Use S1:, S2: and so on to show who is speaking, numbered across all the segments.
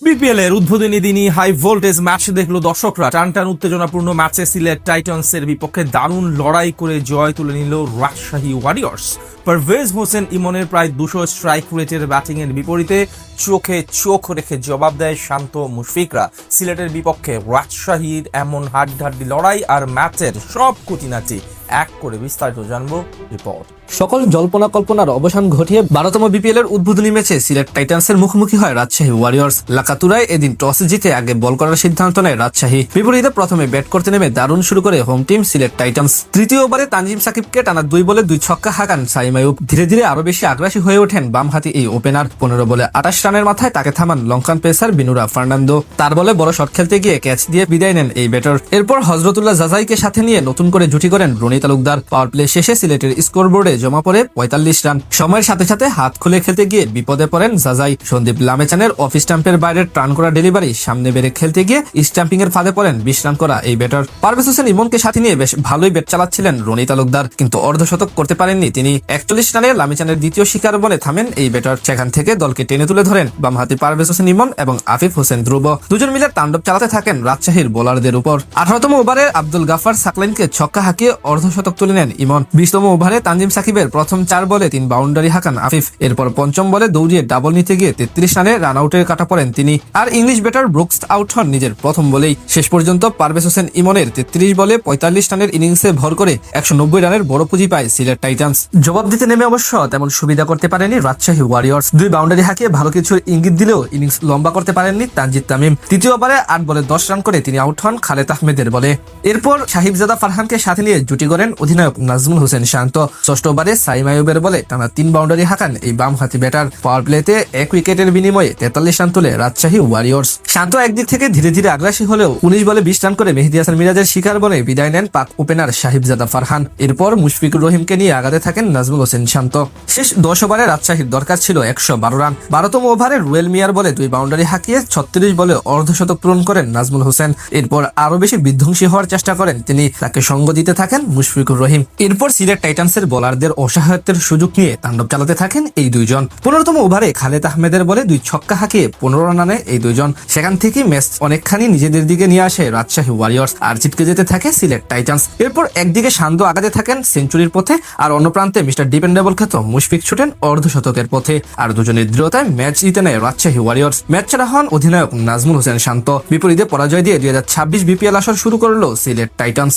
S1: BPL এর উদ্বোধনী দিনই হাই ভোল্টেজ ম্যাচ দেখলো দর্শকরা। টানটান উত্তেজনাপূর্ণ ম্যাচে সিলেট টাইটান্সের বিপক্ষে দারুণ লড়াই করে জয় তুলে নিল রাজশাহী ওয়ারিয়র্স। পারভেজ হোসেন ইমনের প্রায় 200 স্ট্রাইক রেটের ব্যাটিং এর বিপরীতে চোখে চোখ রেখে জবাব দেয় শান্ত মুশফিকরা। সিলেটের বিপক্ষে রাজশাহীর এমন হাড্ডাহাড্ডি লড়াই আর ম্যাচের সব খুঁটিনাটি এক করে বিস্তারিত জানবো রিপোর্ট।
S2: সকল জল্পনা কল্পনার অবসান ঘটিয়ে 12তম বিপিএল এর উদ্বোধনী ম্যাচে সিলেট টাইটান্সের মুখোমুখি হয় রাজশাহী ওয়ারিয়র্স। লাকাতুরায় এদিন টস জিতে আগে বল করার সিদ্ধান্ত নেয় রাজশাহী। বিপরীতে প্রথমে ব্যাট করতে নেমে দারুণ শুরু করে হোম টিম সিলেট টাইটান্স। তৃতীয় ওভারে তানজিম সাকিবকে টানা 2 বলে 2 ছক্কা হাঁকান সাইম আইয়ুব। ধীরে ধীরে আরো বেশি আগ্রাসী হয়ে ওঠেন বামহাতি এই ওপেনার। 15 বলে 28 রানের মাথায় তাকে থামান লঙ্কান পেসার বিনুরা ফার্নান্দো। তার বলে বড় শট খেলতে গিয়ে ক্যাচ দিয়ে বিদায় নেন এই ব্যাটার। এরপর হযরতুল্লাহ জাজাইকে সাথে নিয়ে নতুন করে জুটি করেন রনি তালুকদার। পাওয়ার প্লে শেষে সিলেটের স্কোরবোর্ডে জমা পড়ে 45 রান। সময়ের সাথে সাথে হাত খুলে খেলতে গিয়ে বিপদে পড়েন জাজাই। সন্দীপ লামেচানের অফ স্টাম্পের বাইরে টার্ন করা ডেলিভারি সামনে বেড়ে খেলতে গিয়ে স্টাম্পিং এর ফাঁদে পড়েন 20 রান করা এই ব্যাটার। পারভেজ হোসেন ইমনকে সাথে নিয়ে বেশ ভালোই ব্যাট চালাচ্ছিলেন রনি তালুকদার, কিন্তু অর্ধশতক করতে পারেননি তিনি। 41 রানে লামেচানের দ্বিতীয় শিকার বলে থামেন এই ব্যাটার। সেখান থেকে দলকে টেনে তুলে ধরেন বামহাতি পারভেজ হোসেন ইমন এবং আফিফ হোসেন ধ্রুব। দুজন মিলে তাণ্ডব চালাতে থাকেন রাজশাহীর বোলারদের উপর। 18তম ওভারে আব্দুল গাফার সাকলাইনকে ছক্কা হাঁকিয়ে অর্ধশতক তুলে নেন ইমন। 20তম ওভারে তানজিম সাকিবের প্রথম 4 বলে 3 বাউন্ডারি হাঁকান আফিফ। এরপর পঞ্চম বলে দৌড়িয়ে ডাবল নিতে গিয়ে 33 রানে রান আউটের কাটা পড়েন তিনি। আর ইংলিশ ব্যাটার ব্রুকস আউট হন নিজের প্রথম বলেই। শেষ পর্যন্ত পারভেজ হোসেন ইমনের 33 বলে 45 রানের ইনিংসে ভর করে 190 রানের বড় পুঁজি পায় সিলেট টাইটান্স। জবাব দিতে নেমে অবশ্য তেমন সুবিধা করতে পারেনি রাজশাহী ওয়ারিয়র্স। 2 বাউন্ডারি হাঁকিয়ে ভালো কিছুর ইঙ্গিত দিলেও ইনিংস লম্বা করতে পারেননি তানজিদ তামিম। তৃতীয় ওভারে 8 বলে 10 রান করে তিনি আউট হন খালেদ আহমেদের বলে। এরপর সাহিবজাদা ফারহানকে সাথে নিয়ে জুটি করেন অধিনায়ক নাজমুল হোসেন শান্ত। 6ষ্ঠ ওভারে সাইম আইয়ুবের বলে টানা 3 বাউন্ডারি হাঁকান এই বামহাতি ব্যাটার। পাওয়ার প্লেতে 1 উইকেটের বিনিময়ে 43 রান তোলে রাজশাহী ওয়ারিয়র্স। শান্ত একদিক থেকে ধীরে ধীরে আগ্রাসী হলেও 19 বলে 20 রান করে মেহেদী হাসান মিরাজের শিকার বলে বিদায় নেন পাক ওপেনার সাহিবজাদা ফারহান। এরপর মুশফিকুর রহিমকে নিয়ে আগাতে থাকেন নাজমুল হোসেন শান্ত। শেষ 10 ওভারে রাজশাহীর দরকার ছিল 112 রান। 12তম ওভারে রুয়েল মিয়ার বলে 2 বাউন্ডারি হাঁকিয়ে 36 বলে অর্ধশতক পূরণ করেন নাজমুল হোসেন। এরপর আরো বেশি বিধ্বংসী হওয়ার চেষ্টা করেন তিনি। তাকে সঙ্গ দিতে থাকেন মুশফিকুর রহিম। এরপর সিলেট টাইটান্সের বোলারদের অসহায়ত্বের সুযোগ নিয়ে তাণ্ডব চালাতে থাকেন এই দুইজন। 15তম ওভারে খালেদ আহমেদের বলে 2 ছক্কা হাঁকিয়ে 15 রান আনে এই দুইজন। সেখান থেকে ম্যাচ অনেকখানি নিজেদের দিকে নিয়ে আসে রাজশাহী ওয়ারিয়র্স আর চিটকে যেতে থাকে সিলেট টাইটান্স। এরপর একদিকে শান্ত আগাতে থাকেন সেঞ্চুরির পথে, আর অন্য প্রান্তে মিস্টার ডিপেন্ডেবল খ্যাত মুশফিক ছুটেন অর্ধশতকের পথে। আর দুজনের দৃঢ়তায় ম্যাচ জিতে নেয় রাজশাহী ওয়ারিয়র্স। ম্যাচ ছাড়া হন অধিনায়ক নাজমুল হোসেন শান্ত। বিপরীতে পরাজয় দিয়ে 2026 বিপিএল আসর শুরু করল সিলেট টাইটান্স।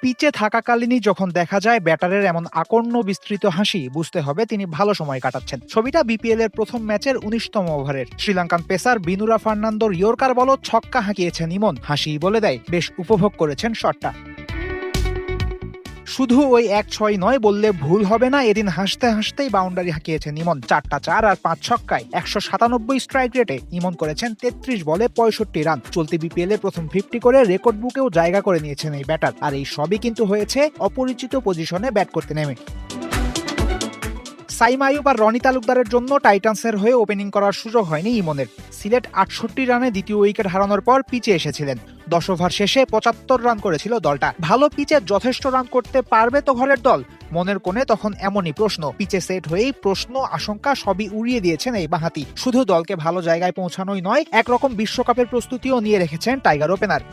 S3: পিচে থাকাকালীনই যখন দেখা যায় ব্যাটারের এমন আকর্ণ বিস্তৃত হাসি, বুঝতে হবে তিনি ভালো সময় কাটাচ্ছেন। ছবিটা বিপিএল এর প্রথম ম্যাচের 19তম ওভারের। শ্রীলঙ্কান পেসার বিনুরা ফার্নান্দোর ইয়র্কার বল ছক্কা হাঁকিয়েছেন ইমন। হাসি বলে দেয় বেশ উপভোগ করেছেন শটটা। শুধু ওই 1-6 নয় বললে ভুল হবে না, এদিন হাসতে হাসতেই বাউন্ডারি হাঁকিয়েছেন ইমন। 4টা 4 আর 5 ছক্কায় 197 স্ট্রাইক রেটে ইমন করেছেন 33 বলে 65 রান। চলতি বিপিএল এর প্রথম 50 করে রেকর্ড বুকেও জায়গা করে নিয়েছেন এই ব্যাটার। আর এই সবই কিন্তু হয়েছে অপরিচিত পজিশনে ব্যাট করতে নেমে। সাইম আইয়ুব আর রনি তালুকদারের জন্য টাইটান্সের হয়ে ওপেনিং করার সুযোগ হয়নি ইমনের। সিলেট 68 রানে দ্বিতীয় উইকেট হারানোর পর পিচে এসেছিলেন। 10 ওভার শেষে 75 রান করেছিল দলটা। ভালো পিচে যথেষ্ট রান করতে পারবে তো ঘরের দল? মনের কোণে তখন এমনই প্রশ্ন। পিচে সেট হয়েই প্রশ্ন আশঙ্কা সবই উড়িয়ে দিয়েছেন এই বাঁহাতি। শুধু দলকে ভালো জায়গায় পৌঁছানোই নয়, একরকম বিশ্বকাপের প্রস্তুতিও নিয়ে রেখেছেন টাইগার ওপেনার।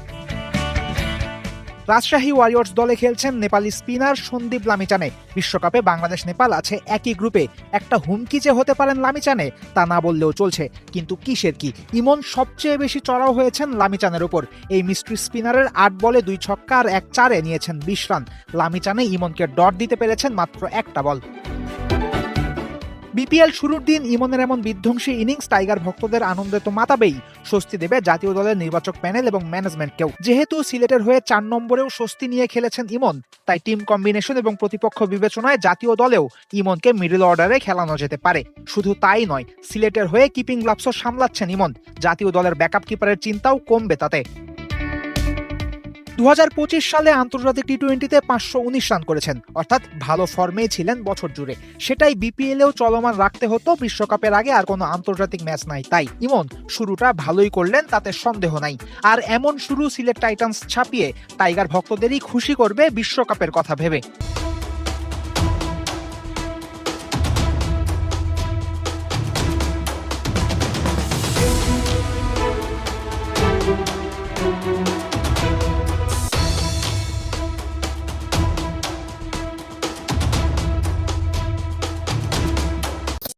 S3: রাজশাহী ওয়ারিয়র্স দলে খেলছেন নেপালি স্পিনার সন্দীপ লামিচানে। বিশ্বকাপে বাংলাদেশ নেপাল আছে একই গ্রুপে। একটা হুমকি যে হতে পারেন লামিচানে তা না বললেও চলছে, কিন্তু কিসের কি? ইমন সবচেয়ে বেশি চড়াও হয়েছেন লামিচানের ওপর। এই মিস্ট্রি স্পিনারের 8 বলে 2 ছক্কা আর 1 চারে নিয়েছেন 20 রান। লামিচানে ইমনকে ডট দিতে পেরেছেন মাত্র একটা বল। বিপিএল শুরুর দিন ইমনের এমন বিধ্বংসী ইনিংস টাইগার ভক্তদের আনন্দে তো মাতাবেই, স্বস্তি দেবে জাতীয় দলের নির্বাচক প্যানেল এবং ম্যানেজমেন্টকেও। যেহেতু সিলেটের হয়ে 4 নম্বরেও স্বস্তি নিয়ে খেলেছেন ইমন, তাই টিম কম্বিনেশন এবং প্রতিপক্ষ বিবেচনায় জাতীয় দলেও ইমনকে মিডল অর্ডারে খেলানো যেতে পারে। শুধু তাই নয়, সিলেটের হয়ে কিপিং গ্লাভসও সামলাচ্ছেন ইমন। জাতীয় দলের ব্যাকআপ কিপারের চিন্তাও কমবে তাতে। 2025 সালে আন্তর্জাতিক টি-20তে 519 রান করেছেন, অর্থাৎ ভালো ফর্মেই ছিলেন বছর জুড়ে। সেটাই বিপিএলেও চলমান রাখতে হতো। বিশ্বকাপের আগে আর কোনো আন্তর্জাতিক ম্যাচ নাই, তাই ইমন শুরুটা ভালোই করলেন, তাতে সন্দেহ নাই। আর এমন শুরু সিলেট টাইটান্স ছাপিয়ে টাইগার ভক্তদেরই খুশি করবে বিশ্বকাপের কথা ভেবে।